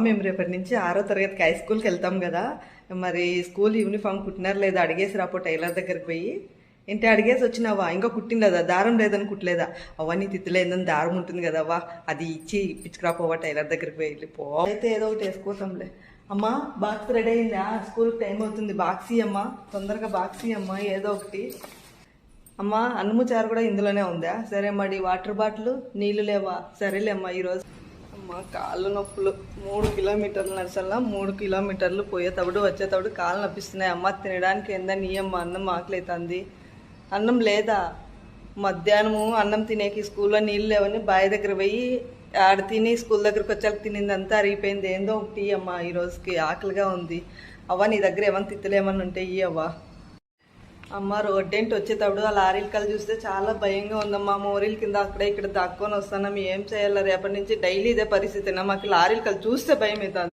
మేము రేపటి నుంచి 6వ తరగతికి హై స్కూల్కి వెళ్తాం కదా. మరి స్కూల్ యూనిఫామ్ కుట్టినారు లేదా అడిగేసి రాపో టైలర్ దగ్గరికి పోయి. ఏంటి అడిగేసి వచ్చినావా? ఇంకా కుట్టిండదా? దారం లేదని కుట్టలేదా? నీ తిత్తులేదని దారం ఉంటుంది కదవ్వా, అది ఇచ్చి ఇప్పించుకురాపోవా టైలర్ దగ్గరికి పోయి వెళ్ళిపో. అయితే ఏదో ఒకటి వేసుకోతాంలే. అమ్మా బాక్స్ రెడీ అయిందా? స్కూల్కి టైం అవుతుంది, బాక్స్ అమ్మా, తొందరగా బాక్స్ అమ్మా ఏదో ఒకటి. అమ్మా అన్నము చారు కూడా ఇందులోనే ఉందా? సరే మరి వాటర్ బాటిల్ నీళ్ళు లేవా? సరేలే అమ్మా ఈరోజు. అమ్మ కాళ్ళు నొప్పులు, 3 కిలోమీటర్లు నడచాలా, 3 కిలోమీటర్లు పోయేటప్పుడు వచ్చేటప్పుడు కాళ్ళు నొప్పిస్తున్నాయి. అమ్మ తినడానికి ఏందని అమ్మ అన్నం ఆకలితుంది. అన్నం లేదా? మధ్యాహ్నము అన్నం తినేకి స్కూల్లో నీళ్ళు లేవని బావి దగ్గర పోయి ఆడ తిని స్కూల్ దగ్గరకు వచ్చాక తినిందంతా అరిగిపోయింది. ఏందో ఒకటి అమ్మ ఈరోజుకి ఆకలిగా ఉంది. నీ దగ్గర ఏమన్నా తిత్తలేమన్నా ఉంటే అవ్వ. అమ్మ రోడ్డేంటి వచ్చేటప్పుడు ఆ లారీల కళ్ళు చూస్తే చాలా భయంగా ఉందమ్మా. మోరీల కింద అక్కడ ఇక్కడ దాక్కొని వస్తున్నాం. ఏం చేయాలి? రేపటి నుంచి డైలీ ఇదే పరిస్థితి. మాకు లారీల కళ్ళు చూస్తే భయం అవుతుంది.